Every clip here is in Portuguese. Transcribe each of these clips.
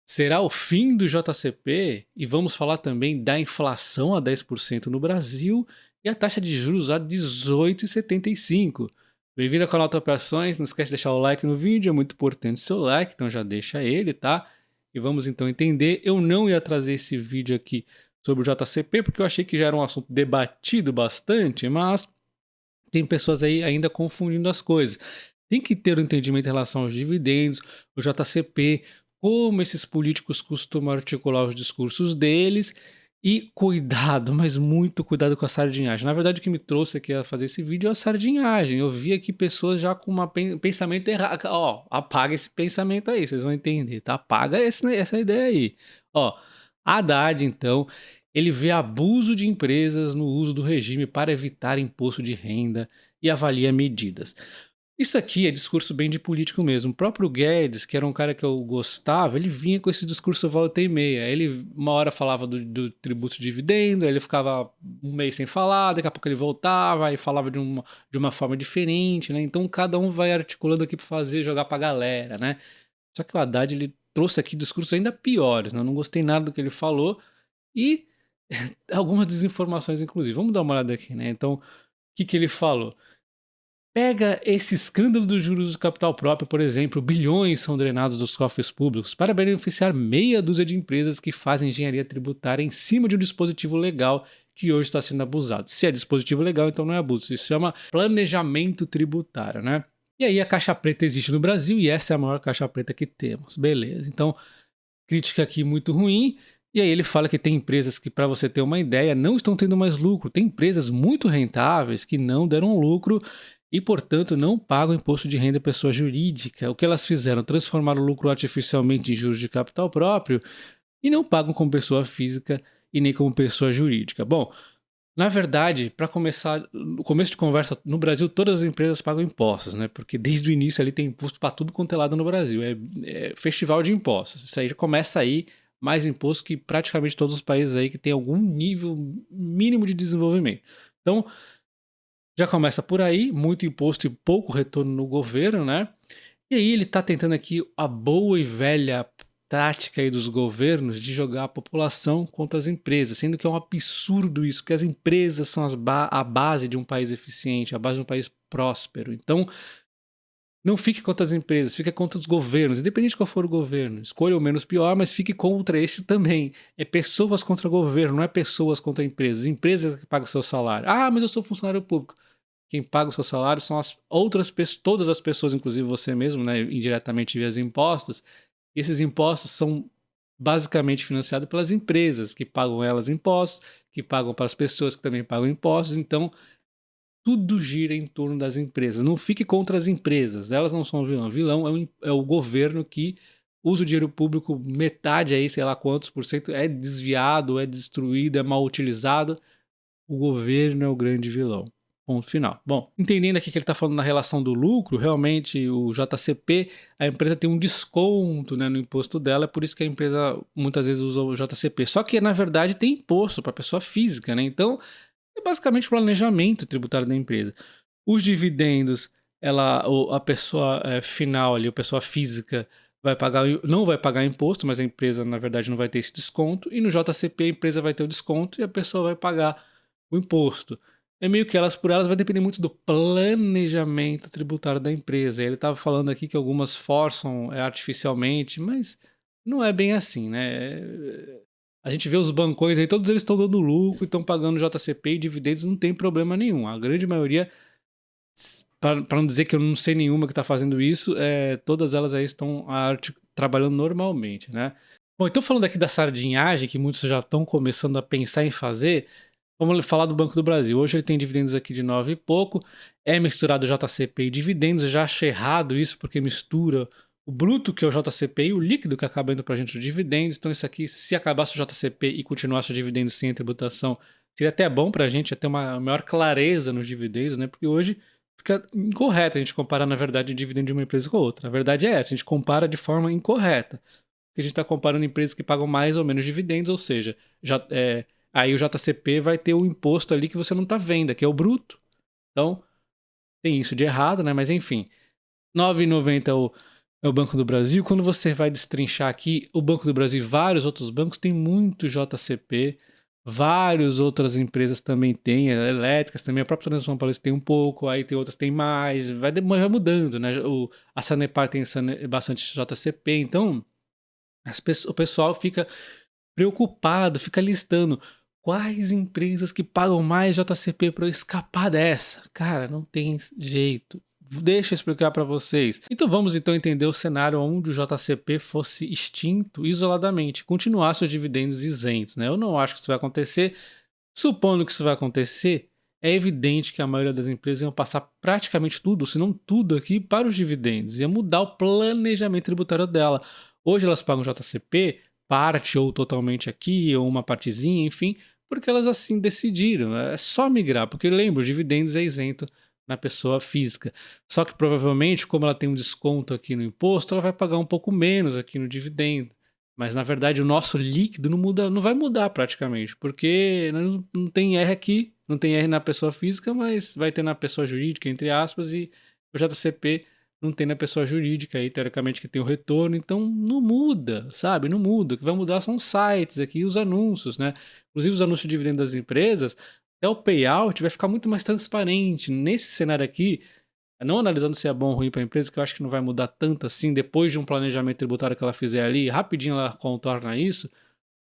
Será o fim do JCP? E vamos falar também da inflação a 10% no Brasil e a taxa de juros a 18,75. Bem-vindo ao canal Top Ações, não esquece de deixar o like no vídeo, é muito importante seu like, então já deixa ele, tá? E vamos então entender, eu não ia trazer esse vídeo aqui sobre o JCP, porque eu achei que já era um assunto debatido bastante, mas tem pessoas aí ainda confundindo as coisas. Tem que ter um entendimento em relação aos dividendos, o JCP, como esses políticos costumam articular os discursos deles e cuidado, mas muito cuidado com a sardinhagem. Na verdade, o que me trouxe aqui a fazer esse vídeo é a sardinhagem. Eu vi aqui pessoas já com um pensamento errado. Ó, apaga esse pensamento aí, vocês vão entender, tá? Apaga essa ideia aí. Ó, Haddad, então, ele vê abuso de empresas no uso do regime para evitar imposto de renda e avalia medidas. Isso aqui é discurso bem de político mesmo. O próprio Guedes, que era um cara que eu gostava, ele vinha com esse discurso volta e meia. Ele uma hora falava do tributo de dividendo, aí ele ficava um mês sem falar, daqui a pouco ele voltava e falava de uma forma diferente, né? Então cada um vai articulando aqui para fazer, jogar pra galera, né? Só que o Haddad, ele trouxe aqui discursos ainda piores, né? Eu não gostei nada do que ele falou e algumas desinformações, inclusive. Vamos dar uma olhada aqui, né? Então, o que ele falou? Pega esse escândalo dos juros do capital próprio, por exemplo, bilhões são drenados dos cofres públicos para beneficiar meia dúzia de empresas que fazem engenharia tributária em cima de um dispositivo legal que hoje está sendo abusado. Se é dispositivo legal, então não é abuso. Isso se chama planejamento tributário, né? E aí a caixa preta existe no Brasil e essa é a maior caixa preta que temos. Beleza. Então, crítica aqui muito ruim. E aí ele fala que tem empresas que, para você ter uma ideia, não estão tendo mais lucro. Tem empresas muito rentáveis que não deram lucro e, portanto, não pagam imposto de renda pessoa jurídica. O que elas fizeram? Transformaram o lucro artificialmente em juros de capital próprio e não pagam como pessoa física e nem como pessoa jurídica. Bom, na verdade, para começar, no começo de conversa, no Brasil todas as empresas pagam impostos, né? Porque desde o início ali tem imposto para tudo quanto é lado no Brasil. É festival de impostos. Isso aí já começa aí mais imposto que praticamente todos os países aí que tem algum nível mínimo de desenvolvimento. Então, já começa por aí, muito imposto e pouco retorno no governo, né? E aí ele está tentando aqui a boa e velha tática aí dos governos de jogar a população contra as empresas, sendo que é um absurdo isso, porque as empresas são a base de um país eficiente, a base de um país próspero. Então, não fique contra as empresas, fique contra os governos, independente de qual for o governo. Escolha o menos pior, mas fique contra este também. É pessoas contra o governo, não é pessoas contra empresas. Empresas que pagam o seu salário. Ah, mas eu sou funcionário público. Quem paga o seu salário são as outras pessoas, todas as pessoas, inclusive você mesmo, né, indiretamente via impostos. E esses impostos são basicamente financiados pelas empresas, que pagam elas impostos, que pagam para as pessoas que também pagam impostos. Então, tudo gira em torno das empresas. Não fique contra as empresas, elas não são o vilão. O vilão é o governo que usa o dinheiro público, metade aí, sei lá quantos por cento, é desviado, é destruído, é mal utilizado. O governo é o grande vilão. Ponto final. Bom, entendendo aqui que ele está falando na relação do lucro, realmente o JCP, a empresa tem um desconto, né, no imposto dela, é por isso que a empresa muitas vezes usa o JCP. Só que, na verdade, tem imposto para pessoa física, né? Então, é basicamente o planejamento tributário da empresa. Os dividendos, a pessoa final ali, a pessoa física, não vai pagar imposto, mas a empresa, na verdade, não vai ter esse desconto. E no JCP, a empresa vai ter o desconto e a pessoa vai pagar o imposto. É meio que elas por elas, vai depender muito do planejamento tributário da empresa. Ele estava falando aqui que algumas forçam artificialmente, mas não é bem assim, né? A gente vê os bancões aí, todos eles estão dando lucro, estão pagando JCP e dividendos, não tem problema nenhum. A grande maioria, para não dizer que eu não sei nenhuma que está fazendo isso, todas elas aí estão trabalhando normalmente, né? Bom, então falando aqui da sardinhagem, que muitos já estão começando a pensar em fazer, vamos falar do Banco do Brasil. Hoje ele tem dividendos aqui de 9 e pouco, é misturado JCP e dividendos, eu já achei errado isso, porque mistura o bruto, que é o JCP, e o líquido, que acaba indo para a gente os dividendos. Então isso aqui, se acabasse o JCP e continuasse o dividendos sem a tributação, seria até bom para a gente ter uma maior clareza nos dividendos, né? Porque hoje fica incorreto a gente comparar, na verdade, o dividendo de uma empresa com a outra. A verdade é essa, a gente compara de forma incorreta. Porque a gente está comparando empresas que pagam mais ou menos dividendos, ou seja, aí o JCP vai ter o imposto ali que você não está vendo, que é o bruto. Então, tem isso de errado, né? Mas enfim, R$ 9,90 é o Banco do Brasil. Quando você vai destrinchar aqui, o Banco do Brasil e vários outros bancos têm muito JCP, várias outras empresas também têm, elétricas também, a própria Transação Paulista tem um pouco, aí tem outras que tem mais, vai mudando, né? A Sanepar tem bastante JCP, então o pessoal fica preocupado, fica listando quais empresas que pagam mais JCP para eu escapar dessa. Cara, não tem jeito. Deixa eu explicar para vocês. Então vamos entender o cenário onde o JCP fosse extinto isoladamente, continuasse os dividendos isentos, né? Eu não acho que isso vai acontecer. Supondo que isso vai acontecer, é evidente que a maioria das empresas iam passar praticamente tudo, se não tudo aqui, para os dividendos. Ia mudar o planejamento tributário dela. Hoje elas pagam JCP, parte ou totalmente aqui, ou uma partezinha, enfim, porque elas assim decidiram. É só migrar, porque lembra, os dividendos é isento na pessoa física. Só que provavelmente, como ela tem um desconto aqui no imposto, ela vai pagar um pouco menos aqui no dividendo. Mas na verdade o nosso líquido não muda, não vai mudar praticamente, porque não tem R aqui, não tem R na pessoa física, mas vai ter na pessoa jurídica, entre aspas, e o JCP não tem na pessoa jurídica aí, teoricamente, que tem o retorno, então não muda, sabe? Não muda. O que vai mudar são os sites aqui e os anúncios, né? Inclusive os anúncios de dividendo das empresas, até o payout vai ficar muito mais transparente. Nesse cenário aqui, não analisando se é bom ou ruim para a empresa, que eu acho que não vai mudar tanto assim, depois de um planejamento tributário que ela fizer ali, rapidinho ela contorna isso,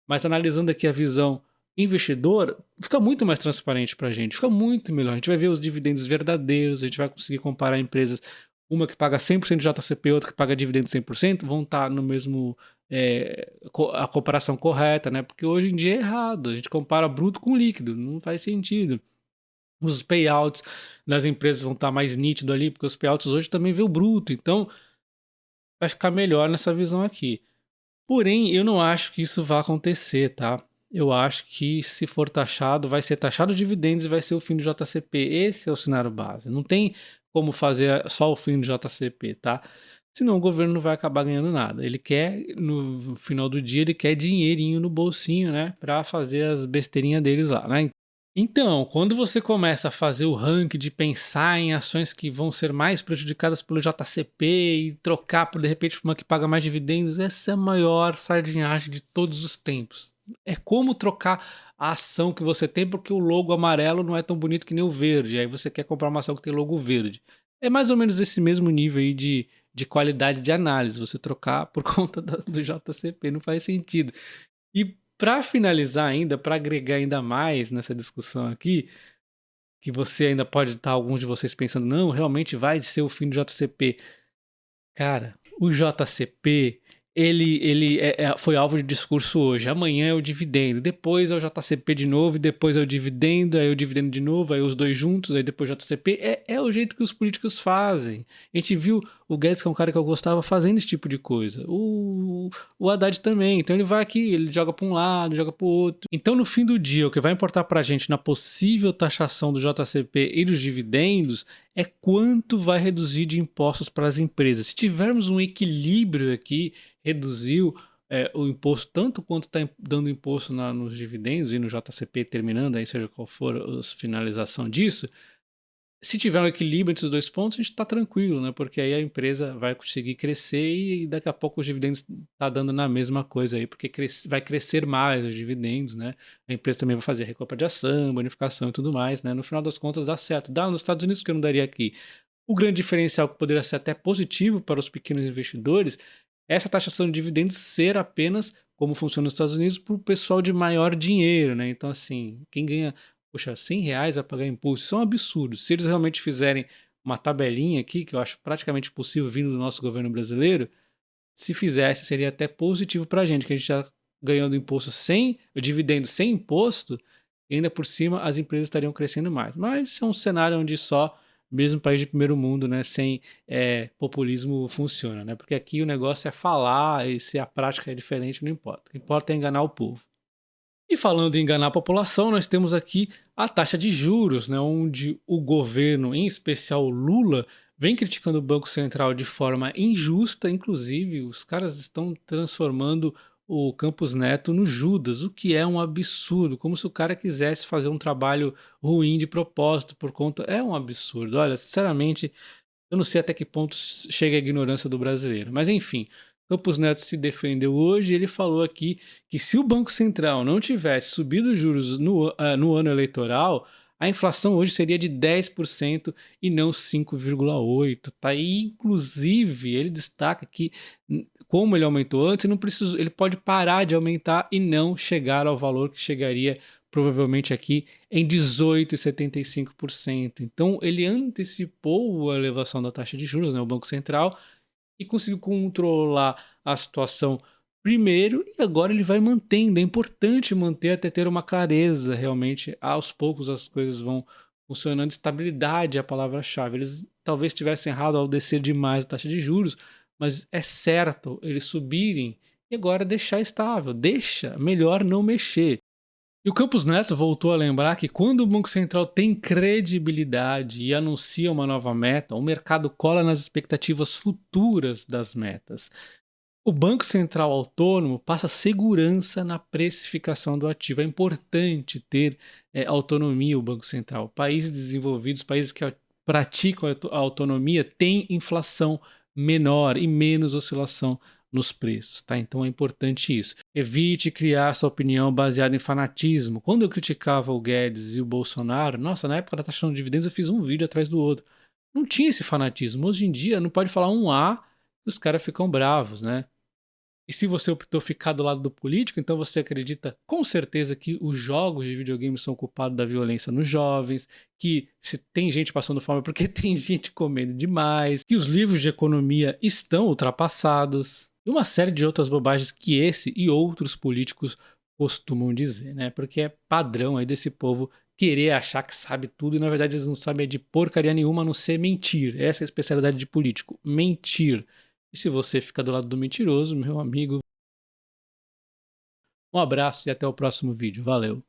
mas analisando aqui a visão investidor, fica muito mais transparente para a gente, fica muito melhor. A gente vai ver os dividendos verdadeiros, a gente vai conseguir comparar empresas, uma que paga 100% de JCP, outra que paga dividendo 100%, vão estar no mesmo, a comparação correta, né? Porque hoje em dia é errado, a gente compara bruto com líquido, não faz sentido. Os payouts das empresas vão estar mais nítido ali, porque os payouts hoje também vê o bruto, então vai ficar melhor nessa visão aqui. Porém, eu não acho que isso vá acontecer, tá? Eu acho que se for taxado, vai ser taxado os dividendos e vai ser o fim do JCP. Esse é o cenário base. Não tem como fazer só o fim do JCP, tá? Senão o governo não vai acabar ganhando nada. Ele quer, no final do dia, ele quer dinheirinho no bolsinho, né? Pra fazer as besteirinhas deles lá, né? Então, quando você começa a fazer o ranking de pensar em ações que vão ser mais prejudicadas pelo JCP e trocar por, de repente, por uma que paga mais dividendos, essa é a maior sardinhagem de todos os tempos. É como trocar a ação que você tem porque o logo amarelo não é tão bonito que nem o verde, aí você quer comprar uma ação que tem logo verde. É mais ou menos esse mesmo nível aí de qualidade de análise, você trocar por conta do JCP, não faz sentido. E para finalizar ainda, para agregar ainda mais nessa discussão aqui, que você ainda pode estar alguns de vocês pensando, não, realmente vai ser o fim do JCP. Cara, o JCP, ele foi alvo de discurso hoje. Amanhã é o dividendo, depois é o JCP de novo, e depois é o dividendo, aí o dividendo de novo, aí os dois juntos, aí depois o JCP. É o jeito que os políticos fazem. A gente viu o Guedes, que é um cara que eu gostava, fazendo esse tipo de coisa. O Haddad também. Então ele vai aqui, ele joga para um lado, joga para o outro. Então no fim do dia, o que vai importar para a gente na possível taxação do JCP e dos dividendos é quanto vai reduzir de impostos para as empresas. Se tivermos um equilíbrio aqui, reduziu o imposto tanto quanto está dando imposto nos dividendos e no JCP terminando, aí seja qual for a finalização disso, se tiver um equilíbrio entre os dois pontos, a gente está tranquilo, né? Porque aí a empresa vai conseguir crescer e daqui a pouco os dividendos tá dando na mesma coisa aí, porque vai crescer mais os dividendos, né? A empresa também vai fazer recompra de ação, bonificação e tudo mais, né? No final das contas dá certo. Dá nos Estados Unidos, que eu não daria aqui. O grande diferencial que poderia ser até positivo para os pequenos investidores é essa taxação de dividendos ser apenas, como funciona nos Estados Unidos, para o pessoal de maior dinheiro, né? Então, assim, quem ganha, poxa, R$ 100 vai pagar imposto. Isso é um absurdo. Se eles realmente fizerem uma tabelinha aqui, que eu acho praticamente possível vindo do nosso governo brasileiro, se fizesse, seria até positivo para a gente, que a gente já ganhando imposto sem, o dividendo sem imposto, e ainda por cima as empresas estariam crescendo mais. Mas isso é um cenário onde só mesmo país de primeiro mundo, né, sem populismo funciona, né? Porque aqui o negócio é falar e se a prática é diferente, não importa. O que importa é enganar o povo. E falando em enganar a população, nós temos aqui a taxa de juros, né, onde o governo, em especial o Lula, vem criticando o Banco Central de forma injusta. Inclusive, os caras estão transformando o Campos Neto no Judas, o que é um absurdo, como se o cara quisesse fazer um trabalho ruim de propósito por conta. É um absurdo. Olha, sinceramente, Eu não sei até que ponto chega a ignorância do brasileiro. Mas enfim, Campos Neto se defendeu hoje e ele falou aqui que se o Banco Central não tivesse subido os juros no ano eleitoral, a inflação hoje seria de 10% e não 5,8%. Tá? E, inclusive, ele destaca que, como ele aumentou antes, ele pode parar de aumentar e não chegar ao valor que chegaria provavelmente aqui em 18,75%. Então, ele antecipou a elevação da taxa de juros, né, o Banco Central, e conseguiu controlar a situação primeiro e agora ele vai mantendo. É importante manter até ter uma clareza, realmente. Aos poucos as coisas vão funcionando. Estabilidade é a palavra-chave. Eles talvez tivessem errado ao descer demais a taxa de juros, mas é certo eles subirem e agora deixar estável. Deixa, melhor não mexer. E o Campos Neto voltou a lembrar que quando o Banco Central tem credibilidade e anuncia uma nova meta, o mercado cola nas expectativas futuras das metas. O Banco Central autônomo passa segurança na precificação do ativo. É importante ter autonomia o Banco Central. Países desenvolvidos, países que praticam a autonomia, têm inflação menor e menos oscilação nos preços, tá? Então é importante isso. Evite criar sua opinião baseada em fanatismo. Quando eu criticava o Guedes e o Bolsonaro, nossa, na época da taxa de dividendos eu fiz um vídeo atrás do outro. Não tinha esse fanatismo. Hoje em dia não pode falar um A e os caras ficam bravos, né? E se você optou ficar do lado do político, então você acredita com certeza que os jogos de videogame são culpados da violência nos jovens, que se tem gente passando fome porque tem gente comendo demais, que os livros de economia estão ultrapassados, e uma série de outras bobagens que esse e outros políticos costumam dizer, né? Porque é padrão aí desse povo querer achar que sabe tudo e na verdade eles não sabem de porcaria nenhuma a não ser mentir. Essa é a especialidade de político, mentir. E se você fica do lado do mentiroso, meu amigo, um abraço e até o próximo vídeo. Valeu!